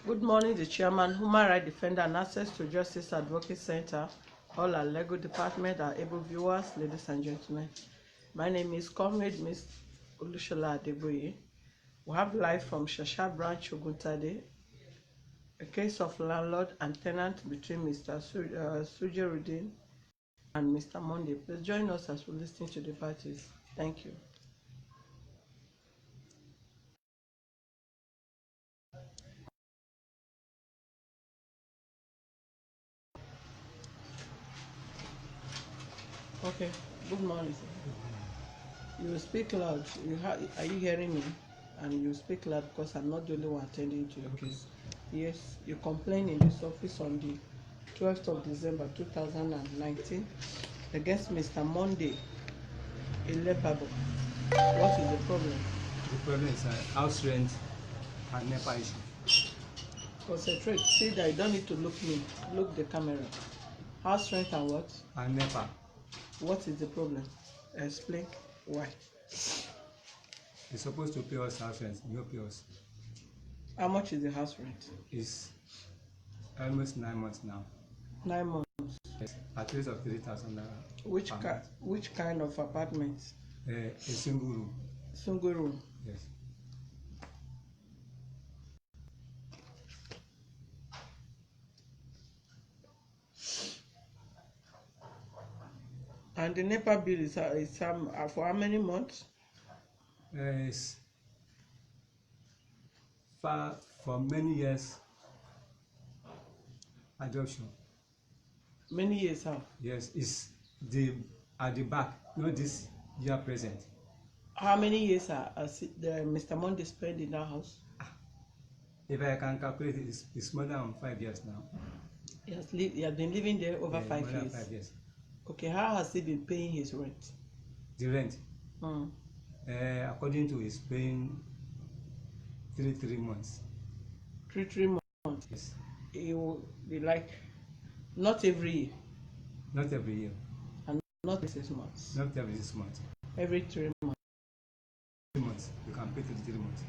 Good morning, the Chairman, Human Rights Defender, and Access to Justice Advocate Center, all our legal department, our able viewers, ladies and gentlemen. My name is Comrade Ms. Olushola Adeboye. We have live from Shasha Branch, Oguntade, a case of landlord and tenant between Mr. Sujerudin and Mr. Monday. Please join us as we listen to the parties. Thank you. Okay, good morning, sir. You speak loud. Are you hearing me? And you speak loud because I'm not the only one attending to your case. Yes, you complained in this office on the 12th of December 2019 against Mr. Monday Ilepabo. What is the problem? The problem is house rent and NEPA issue. Concentrate. See that you don't need to look me. Look the camera. House rent and what? And NEPA. What is the problem? Explain why. You're supposed to pay us house rent, you don't pay us. How much is the house rent? It's almost 9 months now. 9 months. Yes, at least of 3,000 naira. Which kind of apartment? A single room. Single room. Yes. And the NEPA bill is for how many months? It's for many years adoption. Many years how? Yes, it's at the back, not this year present. How many years Mr. Monday spent in that house? If I can calculate it, it's more than 5 years now. He has been living there over 5 more years. Than 5 years. Okay, how has he been paying his rent? The rent, according to his paying 3 months. 3 months. Yes. He will be like not every year. Not every year. And not every 6 months. Not every 6 months. Every 3 months. 3 months. You can pay 3 months.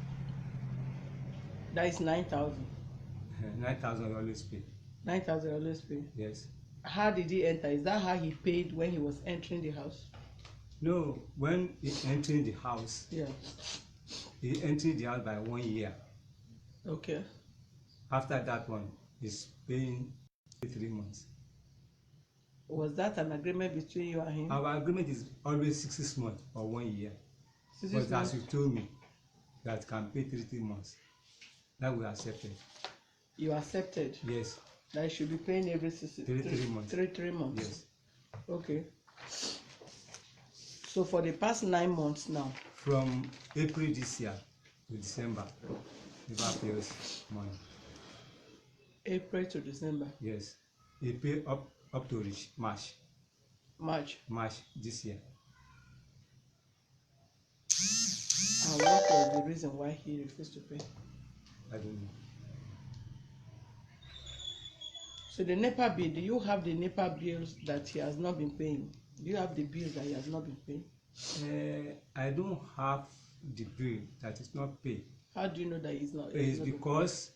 That is 9,000. 9,000 you always pay. 9,000 always pay. Yes. How did he enter? Is that how he paid when he was entering the house? No, when he entered the house. Yeah. He entered the house by 1 year. Okay. After that one, he's paying 3 months. Was that an agreement between you and him? Our agreement is always 6 months or 1 year. But as you told me, that can pay 3 months, that we accepted. You accepted? Yes. That you should be paying every 3 months. 3 months. Yes. Okay. So for the past 9 months now. From April this year to December, never pay us money. April to December. Yes. He pay up to reach March. March this year. And what was the reason why he refused to pay? I don't know. So the NEPA bill, do you have the NEPA bills that he has not been paying? Do you have the bills that he has not been paying? I don't have the bill that is not paid. How do you know that he's not? It's because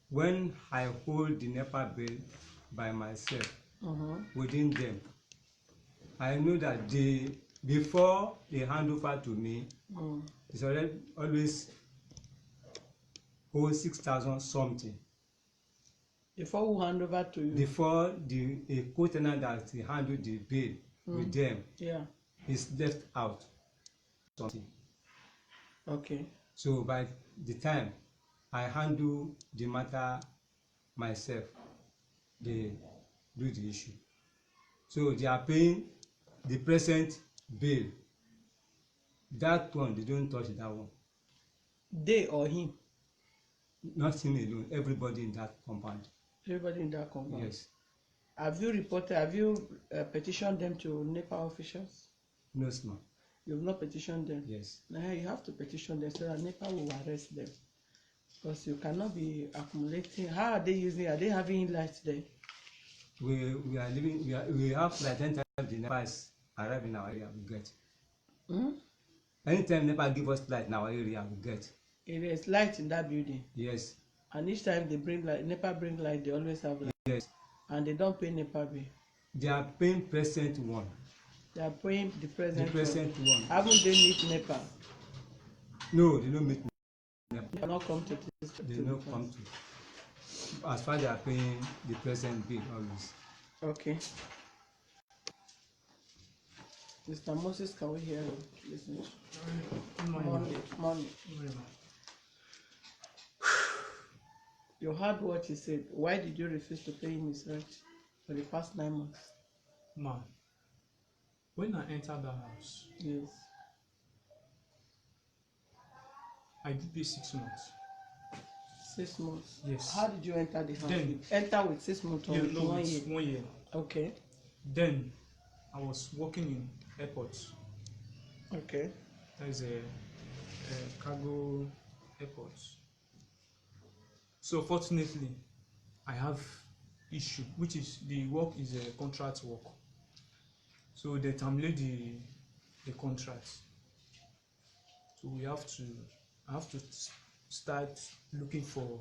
when I hold the NEPA bill by myself, within them, I know that before they hand over to me, it's always hold 6,000 something. Before we hand over to you? Before a co-tenant that handled the bill with them, is left out something. Okay. So by the time I handle the matter myself, they do the issue. So they are paying the present bill. That one, they don't touch that one. They or him? Not him alone, everybody in that compound. Everybody in that compound? Yes. Have you petitioned them to NEPA officials? No, small. You have not petitioned them? Yes. Now you have to petition them so that NEPA will arrest them. Because you cannot be accumulating. How are they using? Are they having lights there? We are living. We have like 10 times the NEPA arrive in our area. We get. Anytime NEPA give us light in our area, we get. There is light in that building? Yes. And each time they bring light, NEPA bring light, they always have light. Yes, And they don't pay NEPA bill. they are paying present one. They are paying the The present present one. one. Haven't they meet NEPA? No, they don't meet. They cannot come to this. They don't come to. As far as they are paying the present bill always. Okay. Mr. Moses, can we hear you? Listen. Monday. You heard what he said. Why did you refuse to pay him his rent for the past 9 months? Ma, when I entered the house, Yes. I did pay 6 months. 6 months. Yes. How did you enter the house? Then- You enter with 6 months or with 1 year? 1 year. Okay. Then I was working in airport. Okay. That is a cargo airport. So fortunately, I have issue, which is the work is a contract work. So they terminate the contract. So I have to start looking for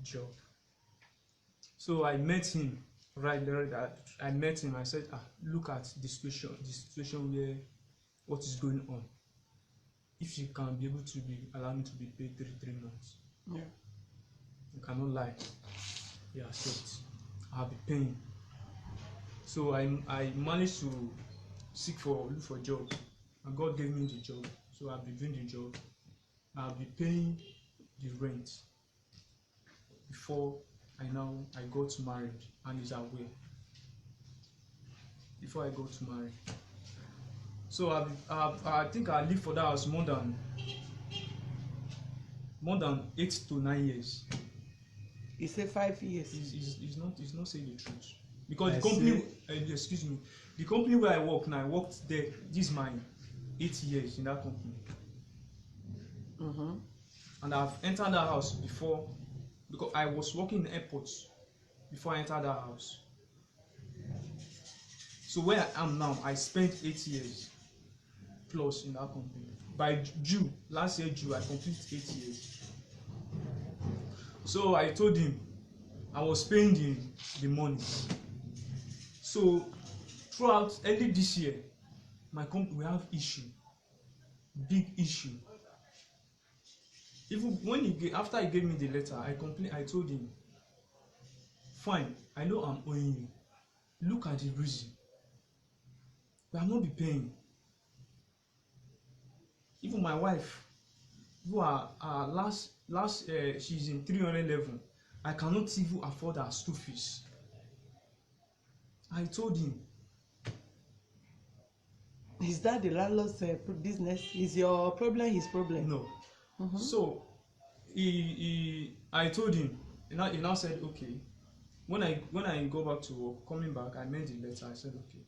job. So I met him right there. I met him. I said, look at the situation where what is going on. If you can be able to allow me to be paid 3 months. Yeah. You cannot lie. Yeah, accept. I'll be paying. So I managed to look for job, and God gave me the job. So I'll be doing the job. I'll be paying the rent before I got married, and is aware. Before I got married. So I think I lived for that house more than 8 to 9 years. He said 5 years. He's not saying the truth, because I the company excuse me, the company where I work now, I worked there. This is my 8 years in that company. Mm-hmm. And I've entered that house before, because I was working in airports before I entered that house. So where I am now, I spent 8 years plus in that company. By last year June, I completed 8 years. So I told him I was paying the money. So throughout early this year, my company will have issue, big issue. Even when after he gave me the letter, I told him, fine, I know I'm owing you. Look at the reason. We will not be paying. Even my wife, who are she's in 311, I cannot even afford her school fees. I told him. Is that the landlord's business? Is your problem his problem? No. Mm-hmm. So I told him. He now said, okay. When I go back to work, coming back, I made the letter. I said, okay.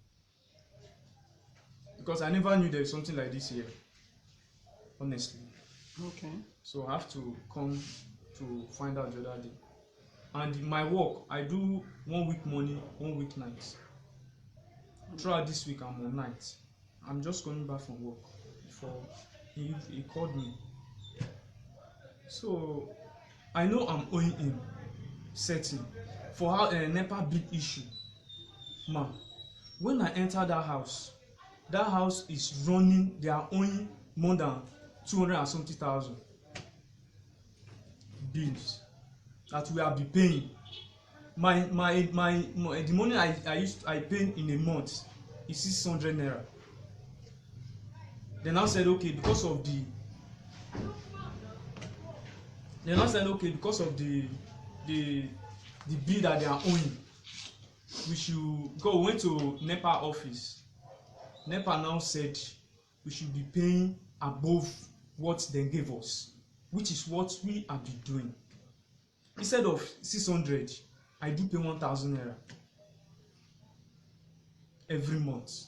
Because I never knew there was something like this here. Honestly. Okay. So I have to come to find out the other day. And my work, I do 1 week morning, 1 week night. Throughout this week, I'm on night. I'm just coming back from work before he called me. So I know I'm owing him setting for how NEPA big issue. Ma, when I enter that house is running. They are owing more than 200 and something thousand bills that we have been paying. The money I pay in a month is 600 naira. They now said, okay, because of the bill that they are owing, we should go. We went to NEPA office. NEPA now said we should be paying above what they gave us, which is what we have been doing. Instead of 600, I do pay 1,000 naira every month.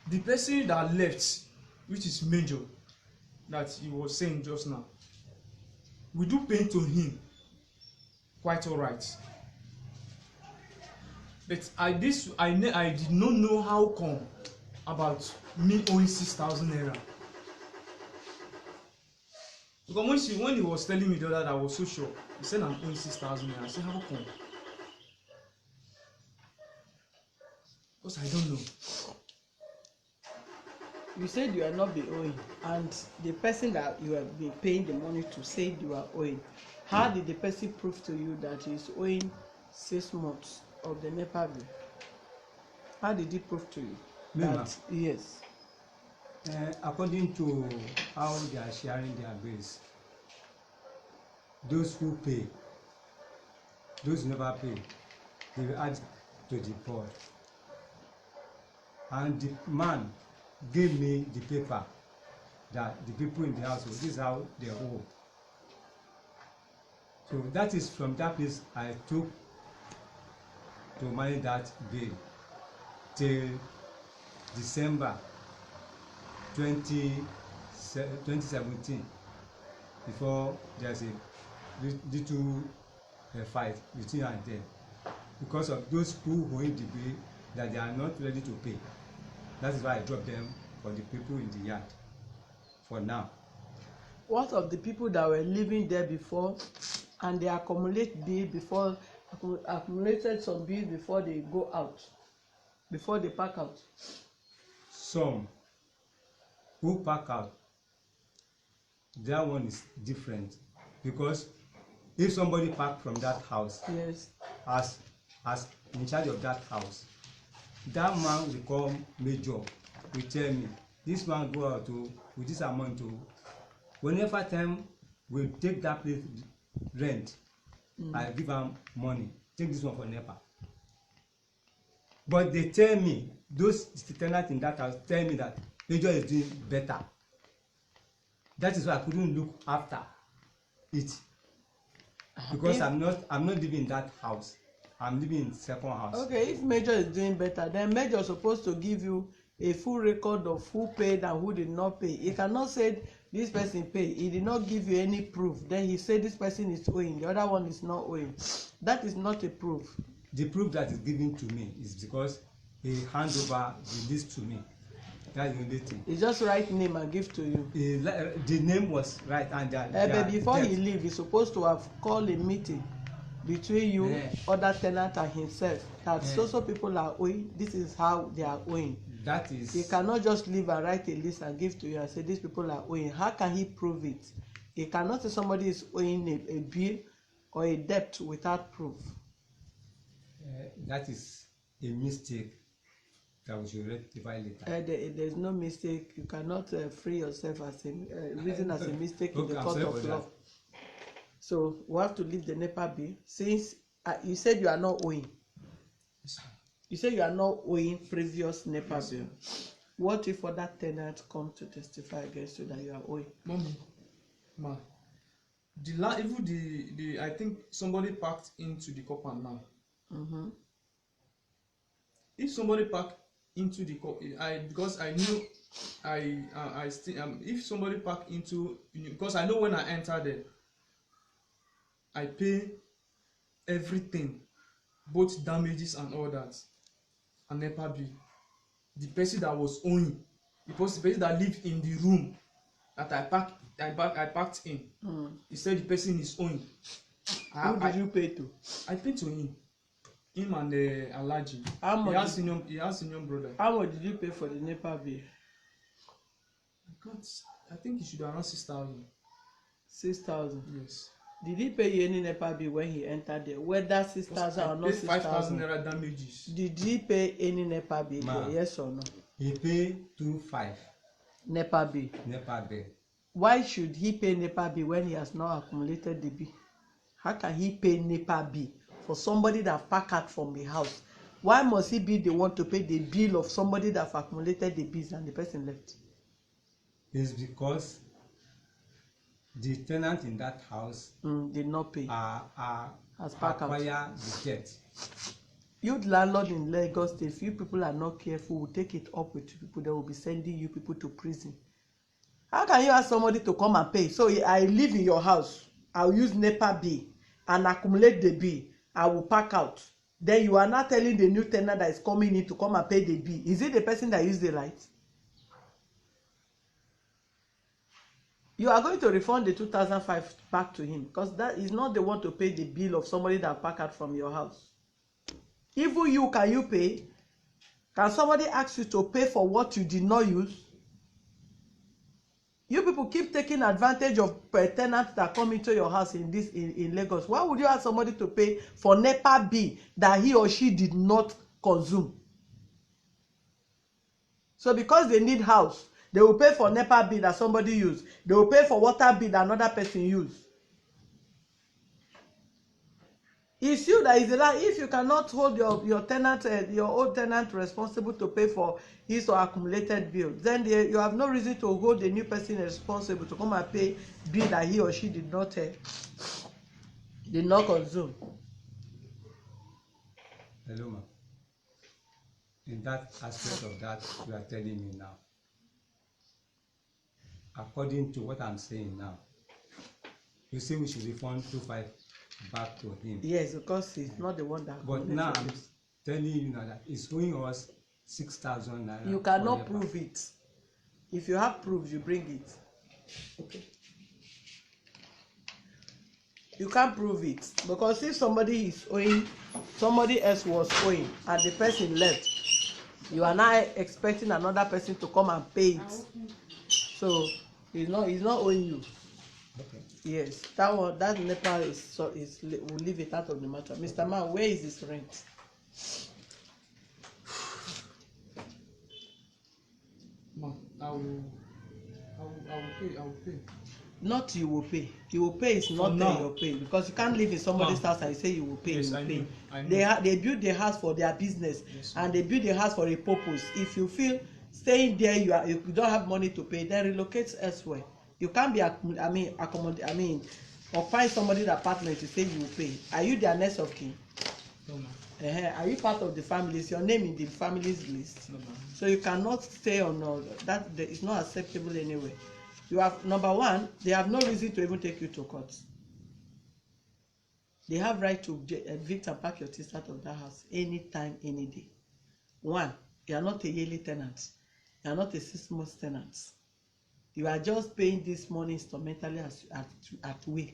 The person that left, which is Major, that he was saying just now, we do pay to him quite alright. But I did not know how come about me owing 6,000 naira. Because when he was telling me the other day, I was so sure. He said I'm owing 6,000 naira. I said, how come? Because I don't know. You said you are not be owing, and the person that you have been paying the money to said you are owing. How did the person prove to you that he is owing 6 months of the NEPA bill? How did he prove to you? Me, ma? That yes. According to how they are sharing their bills, those who pay, those who never pay, they will add to the board. And the man gave me the paper that the people in the household, this is how they owe. So that is from that place I took to manage that bill till December 2017, before there's a little fight between her and them because of those who owing the bill that they are not ready to pay. That is why I dropped them for the people in the yard for now. What of the people that were living there before and they accumulate bill before accumulated some bill before they go out, before they pack out? Some who pack out, that one is different because if somebody pack from that house, Yes. as in charge of that house, that man will come major, will tell me this man go out with this amount whenever time we take that place rent, I give am money, take this one for NEPA. But they tell me, those tenants in that house tell me that major is doing better. That is why I couldn't look after it because I'm not living in that house. I'm living in second house. Okay, if major is doing better, then major is supposed to give you a full record of who paid and who did not pay. He cannot say this person paid, he did not give you any proof, then he said this person is owing, the other one is not owing. That is not a proof. The proof that is given to me is because he hand over the list to me. That's the only thing. He just write name and give to you. The name was right and But before he leave, he's supposed to have called a meeting between you, other tenant and himself, that so people are owing, this is how they are owing. That is. He cannot just leave and write a list and give to you and say these people are owing. How can he prove it? He cannot say somebody is owing a bill or a debt without proof. That is a mistake that we should rectify later. There's no mistake. You cannot free yourself as a reason as a mistake in the court of law. So we have to leave the NEPA bill since you said you are not owing. You said you are not owing previous NEPA bill. What if other tenants come to testify against you that you are owing? Mommy, ma, even the I think somebody packed into the compound now. Mm-hmm. If somebody packed into the because I knew I still if somebody packed into, because I know when I enter there, I pay everything, both damages and all that, and NEPA bill. The person that was owing, the person that lived in the room that I packed in, he said the person is owing. Who did you pay to? I paid to him and Alaji. How much? He has senior brother. How much did you pay for the NEPA bill? I think he should have around 6,000. 6,000. Yes. Did he pay you any NEPA bill when he entered there? Whether 6,000 or not 6,000? 5,000 naira damages. Did he pay any NEPA bill there? Yes or no? He paid 2.5. NEPA bill. NEPA bill. Why should he pay NEPA bill when he has not accumulated the bill? How can he pay NEPA bill for somebody that packed out from the house? Why must he be the one to pay the bill of somebody that have accumulated the bills and the person left? It's because the tenant in that house did not pay. Has acquired the debt. You landlord in Lagos State, if you people are not careful, will take it up with people. They will be sending you people to prison. How can you ask somebody to come and pay? So I live in your house, I'll use NEPA bill and accumulate the bill. I will pack out. Then you are not telling the new tenant that is coming in to come and pay the bill. Is it the person that used the light? you are going to refund the 2005 back to him, because that is not the one to pay the bill of somebody that pack out from your house. Even you, can you pay? Can somebody ask you to pay for what you did not use? You people keep taking advantage of tenants that come into your house in Lagos. Why would you ask somebody to pay for NEPA bill that he or she did not consume? So because they need house, they will pay for NEPA bill that somebody used. They will pay for water bill that another person used. It's you that is the lie. If you cannot hold your tenant, your old tenant responsible to pay for his or accumulated bill, then you have no reason to hold the new person responsible to come and pay bill that he or she did not consume. Hello, ma. In that aspect of that you are telling me now, according to what I'm saying now, you say we should refund 25 back to him. Yes, because he's not the one that. But now I'm telling you now that he's owing us 6,000 naira. You cannot prove it. If you have proof, you bring it. Okay. You can't prove it, because if somebody is owing, somebody else was owing, and the person left, you are now expecting another person to come and pay it. So he's not owing you. Okay. Yes, that NEPA is we'll leave it out of the matter. Mr. Man, where is his rent? Ma, I will pay. Not you will pay. You will pay is not your pay, because you can't live in somebody's house and you say you will pay. Yes, you will pay. I know. They build the house for their business, yes, and they build the house for a purpose. If you feel staying there you don't have money to pay, then relocate elsewhere. You can't be or find somebody's apartment to say you will pay. Are you their next of kin? No, ma. Are you part of the family? Is your name in the family's list? No, ma. So you cannot stay on that. It's not acceptable anyway. You have, number one, they have no reason to even take you to court. They have right to evict and pack your things out of that house anytime, any day. One, you are not a yearly tenant. You are not a 6-month tenant. You are just paying this money instrumentally at will.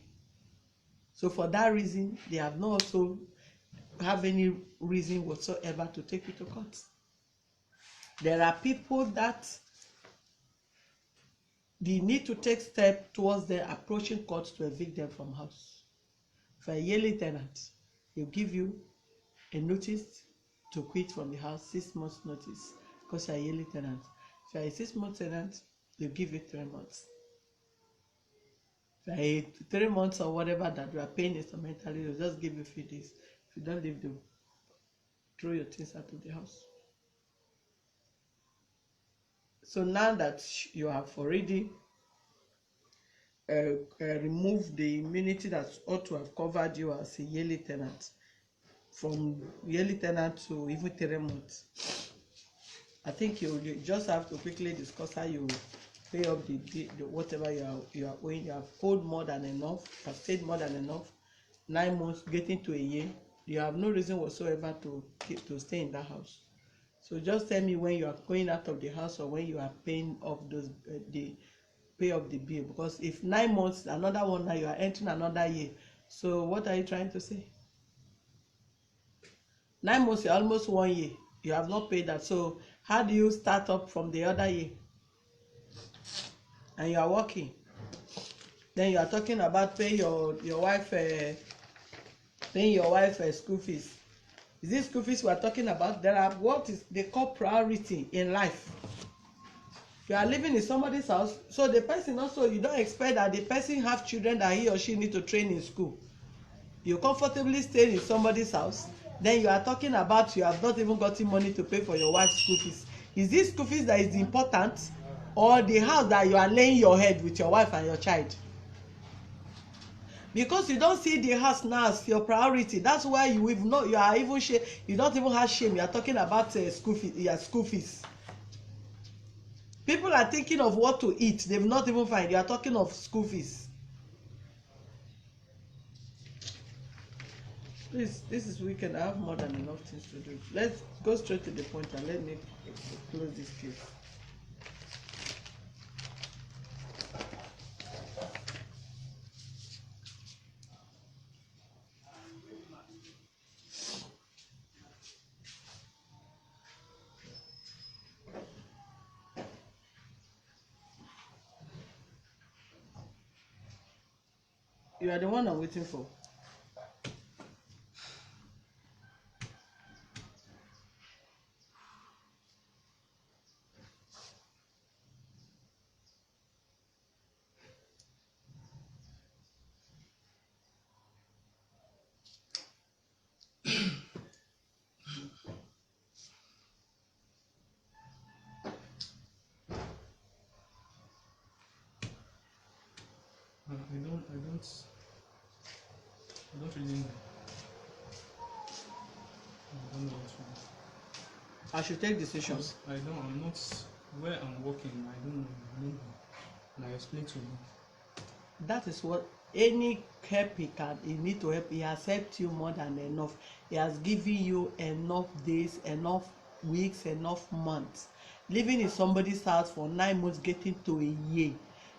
So for that reason, they have not also have any reason whatsoever to take you to court. There are people that they need to take steps towards their approaching court to evict them from house. For a yearly tenant, they'll give you a notice to quit from the house, 6 months notice, because you're a yearly tenant. If you're a 6-month tenant, they'll give you 3 months. If you're a 3 months or whatever that you are paying instrumentally, they'll just give you 3 days. If you don't leave, they'll throw your things out of the house. So now that you have already removed the immunity that ought to have covered you as a yearly tenant, from yearly tenant to even 3 months, I think you just have to quickly discuss how you pay up the whatever you are owing. You have owed more than enough, you have stayed more than enough, 9 months getting to a year. You have no reason whatsoever to stay in that house. So just tell me when you are going out of the house or when you are paying off those the pay off the bill. Because if 9 months, another one, now you are entering another year. So what are you trying to say? 9 months, you're almost 1 year. You have not paid that. So how do you start up from the other year? And you are working. Then you are talking about paying your wife school fees. Is this school fees we are talking about? There are what is they call priority in life. You are living in somebody's house, so the person also, you don't expect that the person have children that he or she need to train in school. You comfortably stay in somebody's house, then you are talking about you have not even gotten money to pay for your wife's school fees. Is this school fees that is important, or the house that you are laying your head with your wife and your child? Because you don't see the house now as your priority, that's why you don't even have shame. You are talking about school fees. People are thinking of what to eat, they've not even find. You are talking of school fees. Please, this is weekend. I have more than enough things to do. Let's go straight to the point and let me close this case. You are the one I'm waiting for. I don't really know. I don't know what to do. I should take decisions. I'm not where I'm working. I don't know. And I explained to him. That is what any help he need to help. He has helped you more than enough. He has given you enough days, enough weeks, enough months. Living in somebody's house for 9 months, getting to a year,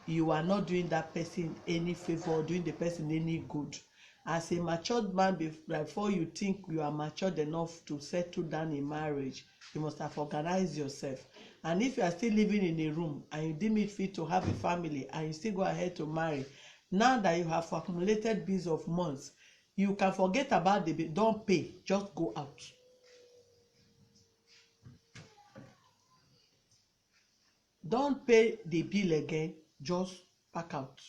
you are not doing that person any favor or doing the person any good. As a matured man, before you think you are matured enough to settle down in marriage, you must have organized yourself. And if you are still living in a room and you deem it fit to have a family and you still go ahead to marry, now that you have accumulated bills of months, you can forget about the bill. Don't pay, just go out. Don't pay the bill again, just pack out.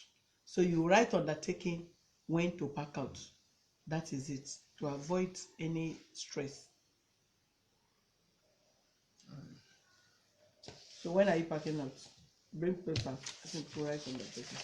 So you write undertaking when to pack out. That is it, to avoid any stress. So when are you packing out? Bring paper. I think to write undertaking.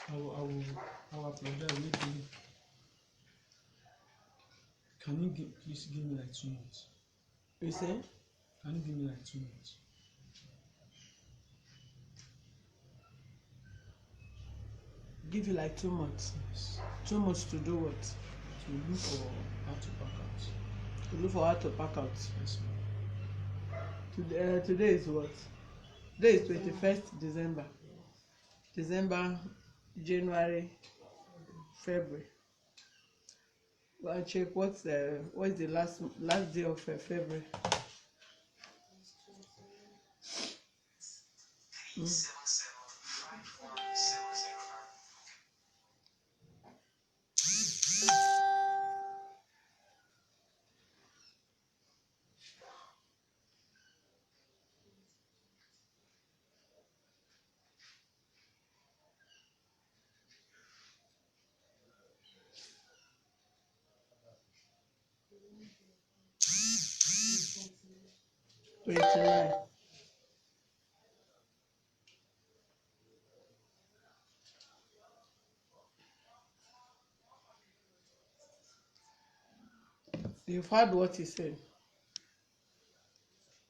I will apologize. Maybe can you please give me like 2 months? You say? Can you give me like 2 months? Give you like 2 months. Yes. 2 months to do what? To look for how to pack out. To look for how to pack out. Yes, ma'am. Today is what? Today is 21st December. December, January, February. Go and check what's the last day of February. Mm. $29. You've heard what he said.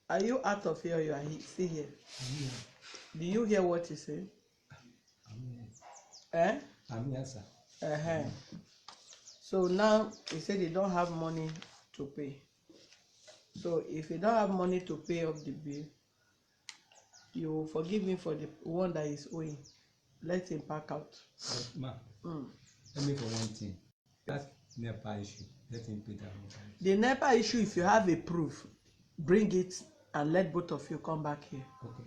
Are you out of here or you are still here? Do you hear what he said? I'm here, sir. So now he said he don't have money to pay. So if you don't have money to pay off the bill, you forgive him for the one that is owing. Let him pack out. Ma, let me for one thing. That NEPA issue, let him pay that one. The NEPA issue, if you have a proof, bring it and let both of you come back here. Okay.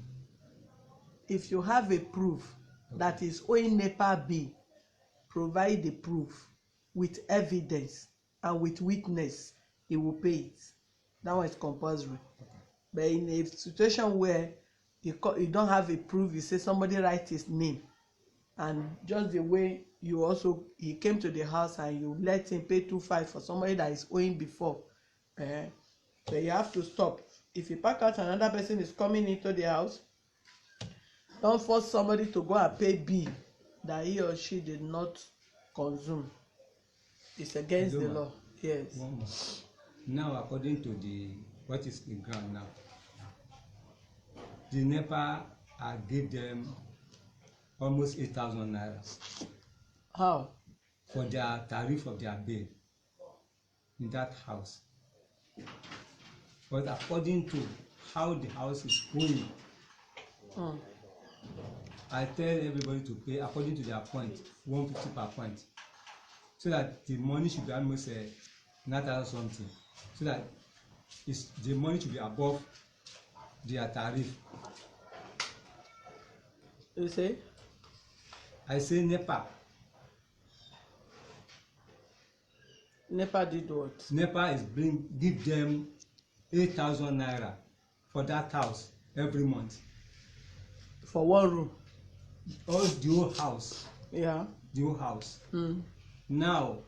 If you have a proof that is owing NEPA bill, provide the proof with evidence and with witness, he will pay it. That one is compulsory. But in a situation where you don't have a proof, you say somebody write his name, and just the way he came to the house and you let him pay 2.5 for somebody that is owing before, so you have to stop. If you pack out, another person is coming into the house, don't force somebody to go and pay bill that he or she did not consume. It's against the law. Yes. One more. Now, according to what is the ground now, the NEPA gave them almost 8,000 naira. How? For their tariff of their bill in that house. But according to how the house is going, I tell everybody to pay according to their point, 150 per point, so that the money should be almost 9,000 something, so that the money should be above their tariff. You say? I say NEPA. NEPA did what? NEPA is give them 8,000 naira for that house every month. For one room? All the whole house. Yeah. The whole house. Mm. Now,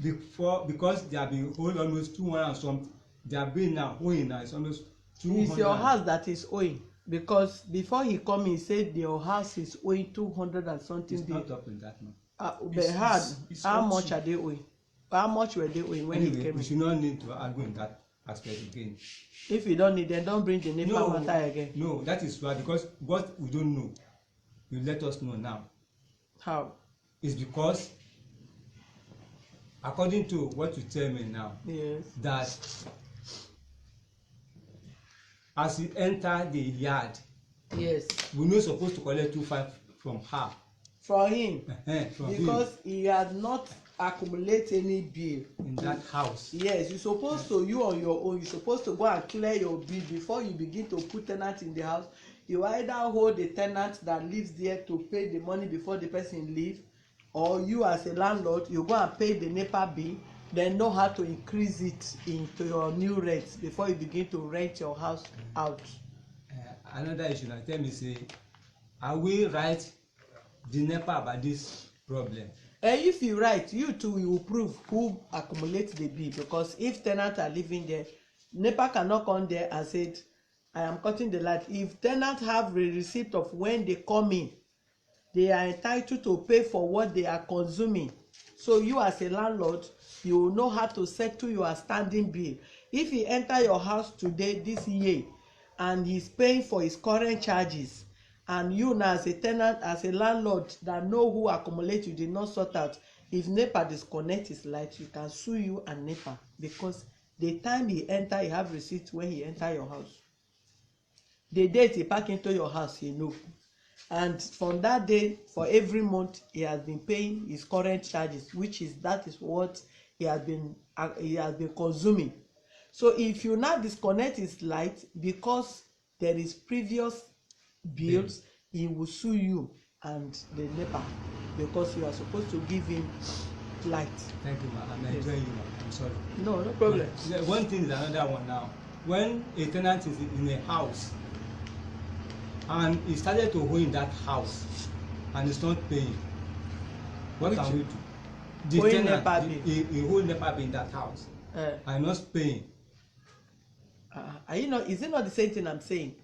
before, because they have been owing almost 200 and something, they have been now owing now, it's almost 200. It's your house that is owing, because before he come he said your house is owing 200 and something. It's not up in that now. It's how up much to- are they owing? How much were they owing when he Anyway, came we in? should not need to argue in that aspect again. If you don't need, then don't bring the NEPA matter again. No, that is why, because what we don't know, you let us know now. How? It's because, according to what you tell me now, Yes. that as he enter the yard, Yes. we no supposed to collect 2,500 from her. For him, From because him he had not accumulate any bill. in that house. Yes, you supposed to, you on your own, you supposed to go and clear your bill before you begin to put tenant in the house. You either hold the tenant that lives there to pay the money before the person leave, or you as a landlord, you go and pay the NEPA bill, then know how to increase it into your new rent before you begin to rent your house out. Another issue now, tell me, say, are we right the NEPA about this problem? And if you write, you too will prove who accumulates the bill, because if tenants are living there, NEPA cannot come there and say, I am cutting the light. If tenants have a receipt of when they come in, they are entitled to pay for what they are consuming. So you as a landlord, you will know how to settle your standing bill. If he enter your house today, this year, and he's paying for his current charges, and you now as a tenant, as a landlord that know who accumulate, you did not sort out, if NEPA disconnect his light, you can sue you and NEPA, because the time he enter, he have receipt when he enter your house. The date he pack into your house, he know. And from that day, for every month, he has been paying his current charges, that is what he has been consuming. So if you now disconnect his light because there is previous bills, he will sue you and the NEPA, because you are supposed to give him light. Thank you, ma. I'm enjoying you, ma. I'm sorry. No problem. One thing is another one now. When a tenant is in a house and he started to own that house and is not paying, what can we do? The Owing tenant, NEPA bill. he hold NEPA bill in that house and not paying. Are you not? Is it not the same thing I'm saying?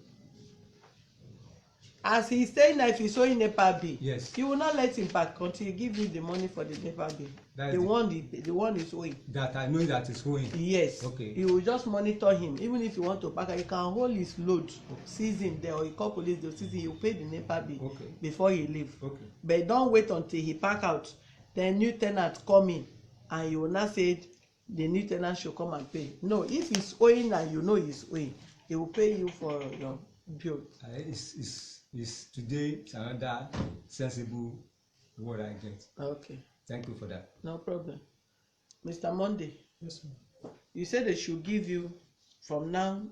As he's saying that if he's owing NEPA bill, Yes. you will not let him back until you give him the money for the NEPA bill. The one is owing. That I know that is owing. Yes. Okay. You will just monitor him. Even if you want to pack, you can hold his load, seize him there, or you call police, they'll seize him. You pay the NEPA bill before he leave. Okay. But don't wait until he pack out. Then new tenant come in, and you will not say the new tenant should come and pay. No, if he's owing and you know he's owing, he will pay you for your bill. Is today it's another sensible word I get. Okay. Thank you for that. No problem. Mr. Monday, Yes, ma'am. you said they should give you, from now,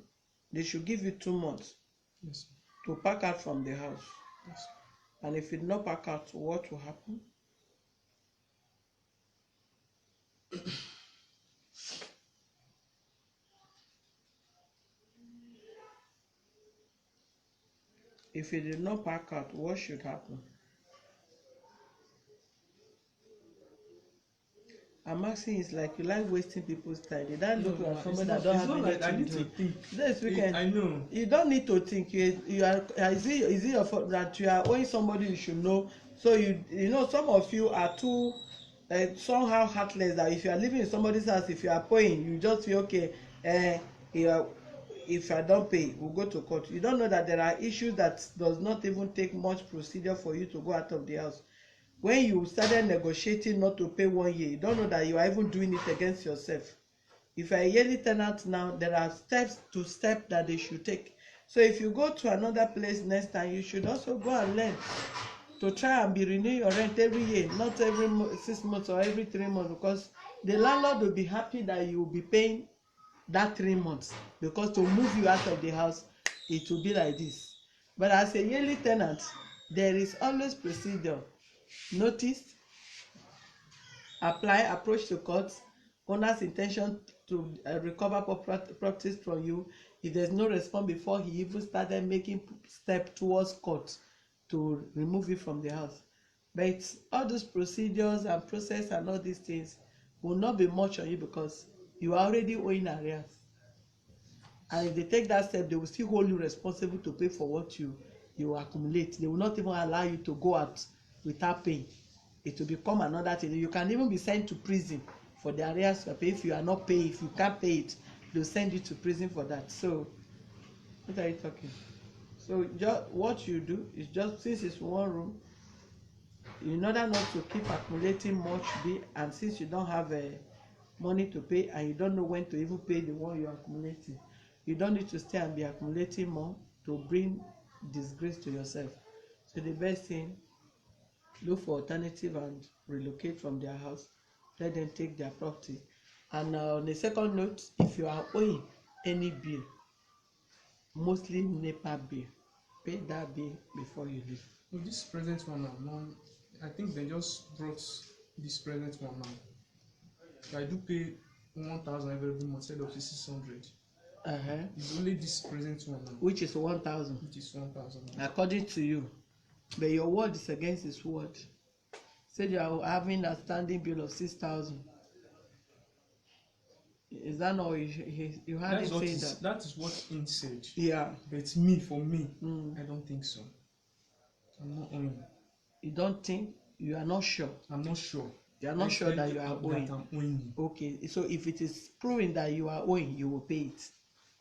they should give you 2 months Yes, to pack out from the house. yes. And if you not pack out, what will happen? If you did not pack out, what should happen? I'm asking, it's like you like wasting people's time. They don't look like somebody that don't have anything I need to to do. think. This weekend, I know. you don't need to think. You are. Is it your fault that you are owing somebody you should know? So you know, some of you are too somehow heartless, that if you are living in somebody's house, if you are paying, you just feel okay. If I don't pay, we'll go to court. You don't know that there are issues that does not even take much procedure for you to go out of the house. When you started negotiating not to pay 1 year, you don't know that you are even doing it against yourself. If you're a yearly tenant now, there are steps that they should take. So if you go to another place next time, you should also go and learn to try and be renewing your rent every year, not every 6 months or every 3 months, because the landlord will be happy that you will be paying that 3 months, because to move you out of the house, it will be like this. But as a yearly tenant, there is always procedure: notice, apply, approach the court, owner's intention to recover properties from you. If there's no response before he even started making step towards court to remove you from the house. But all those procedures and process and all these things will not be much on you, because you are already owing arrears. And if they take that step, they will still hold you responsible to pay for what you accumulate. They will not even allow you to go out without paying. It will become another thing. You can even be sent to prison for the arrears you pay. If you are not paying, if you can't pay it, they'll send you to prison for that. So what are you talking? So just what you do is, just since it's one room, in order not to keep accumulating much bill, and since you don't have money to pay, and you don't know when to even pay the one you're accumulating, you don't need to stay and be accumulating more to bring disgrace to yourself. So the best thing, look for alternative and relocate from their house. Let them take their property. And on the second note, if you are owing any bill, mostly NEPA bill, pay that bill before you leave. No, this present one now, I think they just brought this present one now. I do pay 1,000 every month instead of 600. It's only this present one now. Which is 1,000. Which is 1,000. According to you. But your word is against his word. Said you are having a standing bill of 6,000. Is that not you had him saying that? That is what he said. Yeah. But for me, I don't think so. I'm not owing. You don't think? You are not sure? I'm not sure. You are not sure that you are owing? That I'm owing. Okay, so if it is proving that you are owing, you will pay it.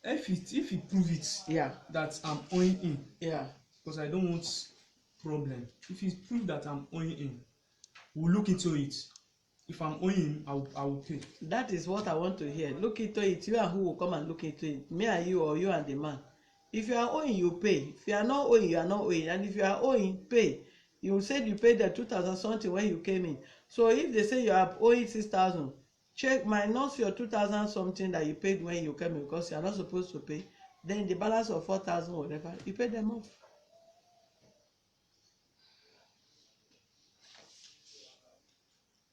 If he prove it, yeah, that I'm owing him, yeah, because I don't want problem. If he prove that I'm owing him, we'll look into it. If I'm owing him, I will pay. That is what I want to hear. Look into it. You and who will come and look into it? Me and you, or you and the man? If you are owing, you pay. If you are not owing, you are not owing. And if you are owing, pay. You said you paid the 2,000 something when you came in. So if they say you are owing 6,000, check minus your 2,000 something that you paid when you came in, because you are not supposed to pay. Then the balance of 4,000 or whatever, you pay them off.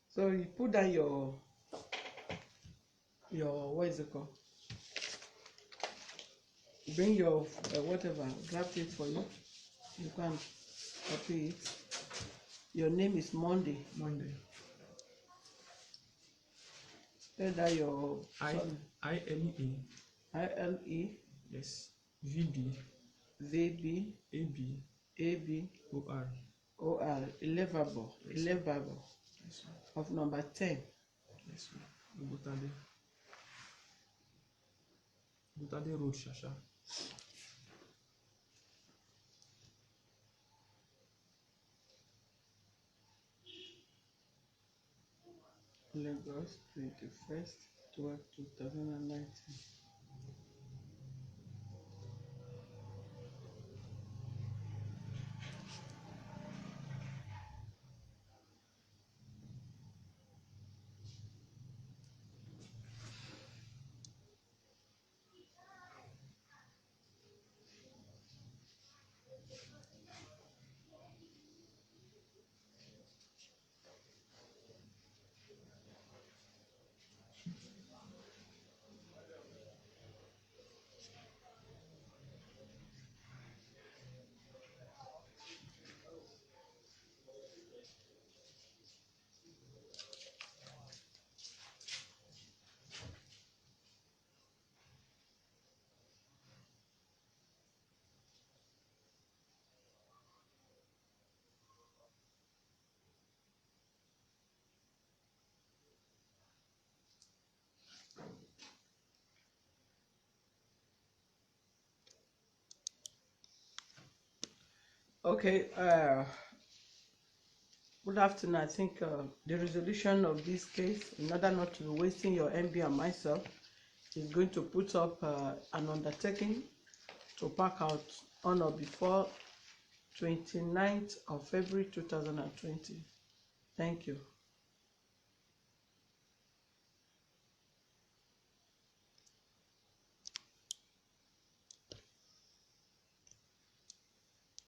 So you put down your what is it called? Bring your whatever, draft it for you. You can copy it. Your name is Monday. Tell that your ILE. ILE. Yes. VB. VB. AB. AB. OR. OR. Elevable. Yes. Elevable. Yes, of number 10. Yes, ma'am. Butade Road, Shasha. Lagos, 21st, 12, 2019. Okay, good afternoon. I think the resolution of this case, in order not to be wasting your MB and myself, is going to put up an undertaking to pack out on or before 29th of February 2020. Thank you.